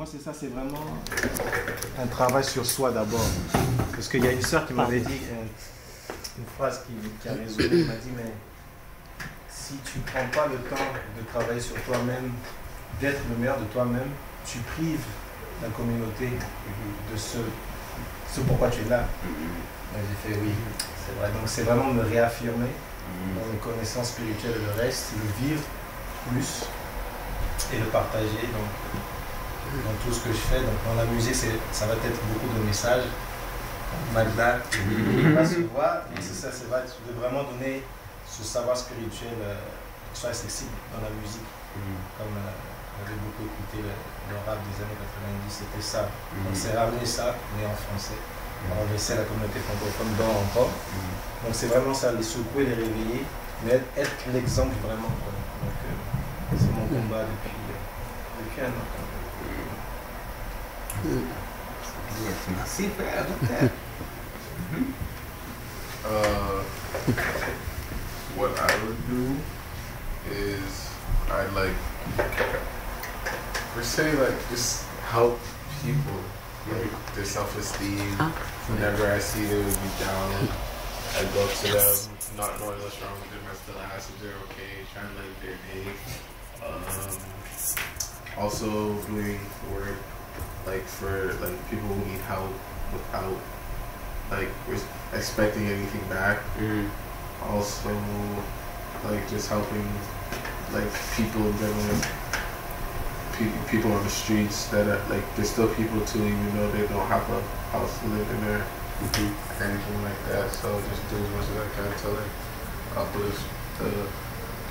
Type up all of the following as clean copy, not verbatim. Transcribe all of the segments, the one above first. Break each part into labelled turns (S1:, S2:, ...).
S1: moi, c'est ça, c'est vraiment un travail sur soi d'abord. Parce qu'il y a une sœur qui m'avait dit une phrase qui a résonné. Elle m'a dit, mais si tu ne prends pas le temps de travailler sur toi-même, d'être le meilleur de toi-même, tu prives la communauté de ce pourquoi tu es là. J'ai fait oui, c'est vrai. Donc c'est vraiment me réaffirmer dans mes connaissances spirituelles et le reste, le vivre plus et le partager dans tout ce que je fais. Donc dans la musique, ça va être beaucoup de messages. Magda, qui va se voir, et c'est ça, c'est vrai, de vraiment donner ce savoir spirituel qui soit accessible dans la musique. Comme j'avais beaucoup écouté le rap des années 90, c'était ça. On s'est ramené ça, mais en français. On laissait la communauté francophone dans encore. Donc c'est vraiment ça, les secouer, les réveiller, mais être l'exemple vraiment. Quoi. Donc c'est mon combat depuis un an.
S2: Merci frère.
S3: What I would do is I'd like, per se, like just help people, like their self-esteem. Whenever I see they would be down, I go up to them, not knowing what's wrong with them. I still ask if they're okay, trying to light their day. Also doing work like for like people who need help without like expecting anything back. Also like just helping like people in general, people on the streets that are like there's still people too, even though they don't have a house to live in there, anything like that. So just do as much as I can to like uplift the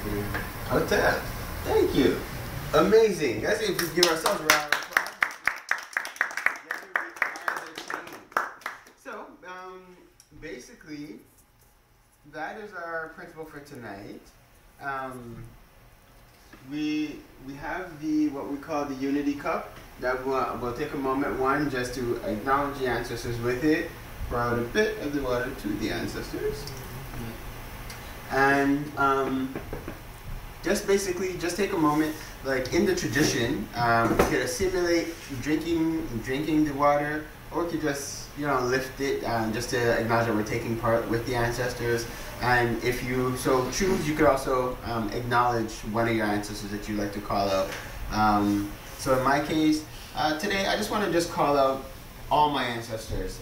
S3: community.
S2: Okay, thank you. Amazing. Guys, if we give ourselves a round of applause. So, basically, that is our principle for tonight. We have what we call the Unity Cup. That we'll take a moment, one, just to acknowledge the ancestors with it, pour out a bit of the water to the ancestors. And just basically, just take a moment, like in the tradition, you could assimilate drinking the water, or you could just, lift it just to acknowledge that we're taking part with the ancestors. And if you so choose, you could also acknowledge one of your ancestors that you like to call out. So in my case, today I just want to just call out all my ancestors,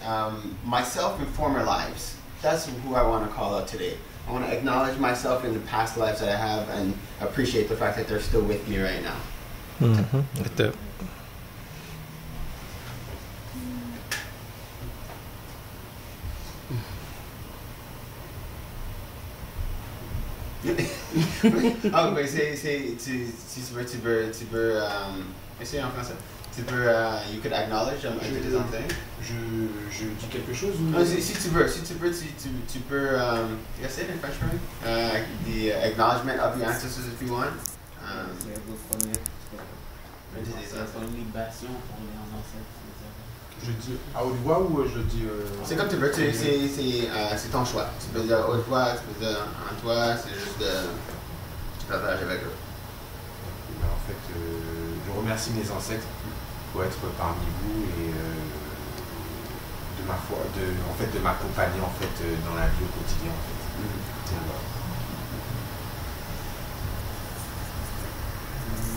S2: myself in former lives. That's who I want to call out today. I want to acknowledge myself in the past lives that I have and appreciate the fact that they're still with me right now. Oh, mais tu peux essayer en français. You could acknowledge, I did something.
S1: Je dis quelque chose
S2: ou... si tu peux, yes, say it in French, right? The acknowledgement of the ancestors if you want.
S1: Je dis à haute voix ou je dis...
S2: C'est comme tu veux, c'est ton choix. Tu peux dire à haute voix, tu peux dire en toi, c'est juste tu partages avec eux.
S1: En fait, je remercie mes ancêtres pour être parmi vous et de m'accompagner en fait dans la vie au quotidien en fait.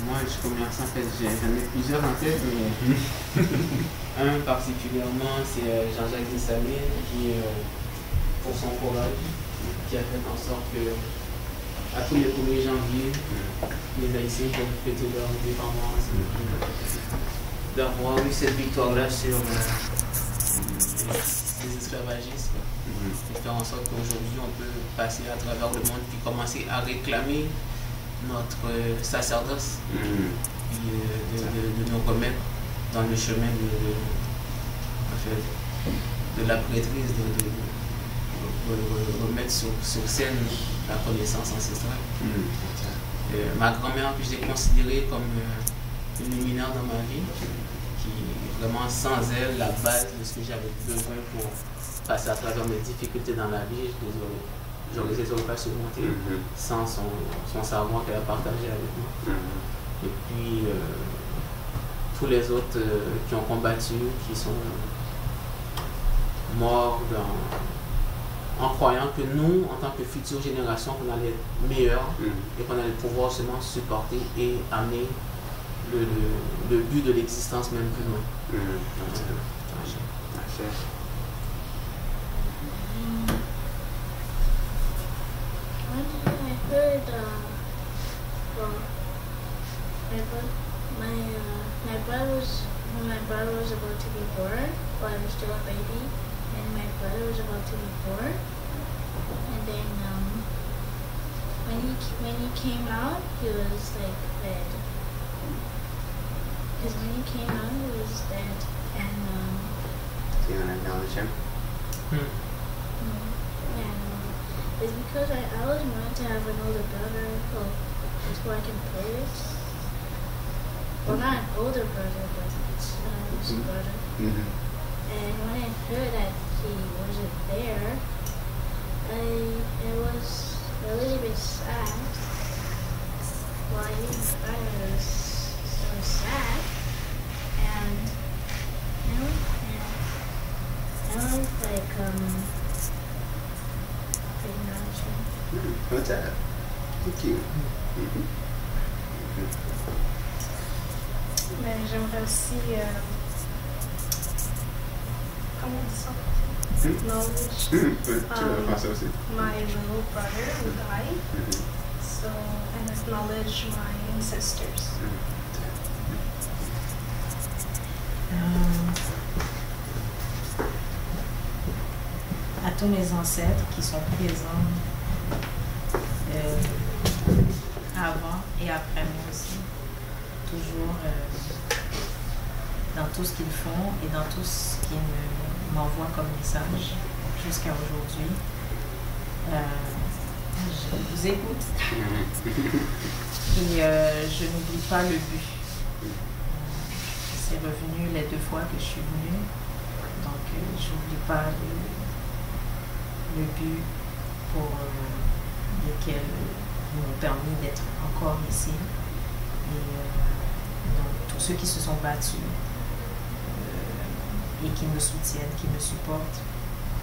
S4: Moi, je commence en fait, j'en ai plusieurs en tête, mais un particulièrement, c'est Jean-Jacques Dessalines qui, pour son courage, qui a fait en sorte que à tous les 1er janvier, les Haïtiens peuvent fêter leur indépendance, d'avoir eu cette victoire-là sur les esclavagistes, et faire en sorte qu'aujourd'hui on peut passer à travers le monde et commencer à réclamer notre sacerdoce, de nous remettre dans le chemin de la prêtrise, de remettre sur scène la connaissance ancestrale. Ma grand-mère, que j'ai considérée comme une luminaire dans ma vie, qui vraiment sans elle, la base de ce que j'avais besoin pour passer à travers mes difficultés dans la vie, j'aurais pas surmonté sans son savoir qu'elle a partagé avec moi. Et puis, tous les autres qui ont combattu, qui sont morts en croyant que nous, en tant que future génération, qu'on allait être meilleurs et qu'on allait pouvoir seulement supporter et amener le but de l'existence même plus loin.
S5: I heard, well, my brother was about to be born, but I was still a baby, and my brother was about to be born, and then when he came out, he was like dead. Because when he came out, he was dead, and
S2: Do you want to acknowledge him?
S5: it's because I always wanted to have an older brother, who I can play with. Well, not an older brother, but it's a brother. And when I heard that he wasn't there, it was a little bit sad. Well, I didn't cry, it was sad. And, I was like,
S2: What's that? Thank you.
S6: Ben, j'aimerais aussi, comment on dit ça? Acknowledge my little brother who died, so, and acknowledge my ancestors.
S7: À tous mes ancêtres qui sont présents avant et après moi aussi, toujours dans tout ce qu'ils font et dans tout ce qu'ils m'envoient comme message jusqu'à aujourd'hui. Je vous écoute et je n'oublie pas le but. C'est revenu les 2 fois que je suis venue, donc je n'oublie pas le but pour lequel ils m'ont permis d'être encore ici. Et donc, tous ceux qui se sont battus et qui me soutiennent, qui me supportent,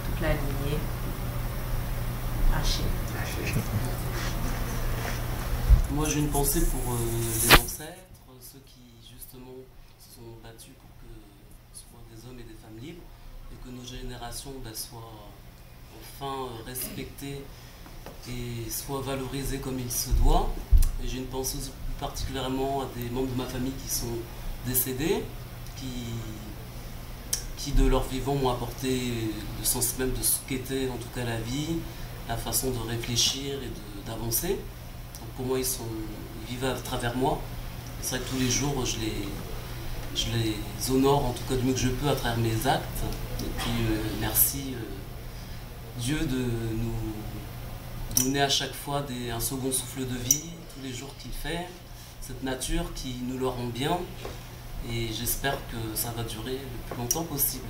S7: toute la lignée, Haché.
S8: Moi, j'ai une pensée pour les ancêtres, ceux qui justement se sont battus pour que ce soient des hommes et des femmes libres et que nos générations soient enfin respectées et soient valorisées comme il se doit. Et j'ai une pensée aussi plus particulièrement à des membres de ma famille qui sont décédés, qui de leur vivant m'ont apporté le sens même de ce qu'était en tout cas la vie, la façon de réfléchir et d'avancer. Donc pour moi, ils vivent à travers moi. C'est vrai que tous les jours, je les honore en tout cas du mieux que je peux à travers mes actes. Et puis merci Dieu de nous donner à chaque fois un second souffle de vie, tous les jours qu'il fait, cette nature qui nous le rend bien. Et j'espère que ça va durer le plus longtemps possible.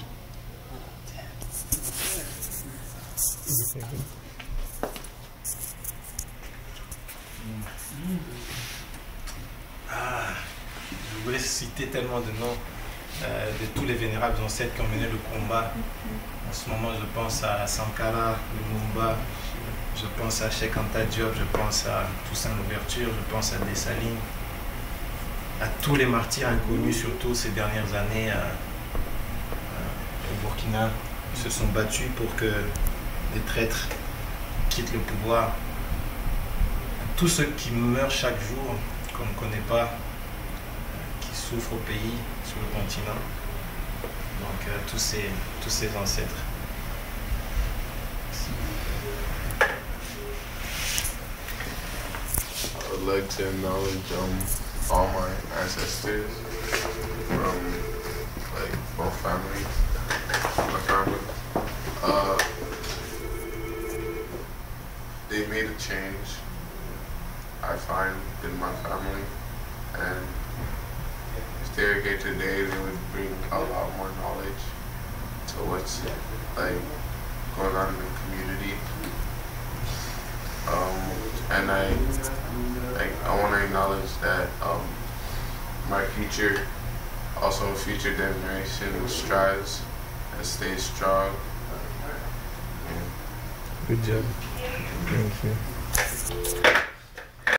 S1: Je voulais citer tellement de noms de tous les vénérables ancêtres qui ont mené le combat. En ce moment, je pense à Sankara, Lumumba, je pense à Cheikh Anta Diop, je pense à Toussaint Louverture, je pense à Dessalines, à tous les martyrs inconnus, surtout ces dernières années au Burkina, qui se sont battus pour que les traîtres quittent le pouvoir. Tous ceux qui meurent chaque jour, qu'on ne connaît pas, qui souffrent au pays, sur le continent. Donc tous ces ancêtres.
S3: I would like to acknowledge all my ancestors from both families. My family. They made a change, I find, in my family, and if they were here today, they would bring a lot more knowledge to what's going on in the community. And I want to acknowledge that my future Also, future generation strives and stays strong.
S9: Good job. Thank you.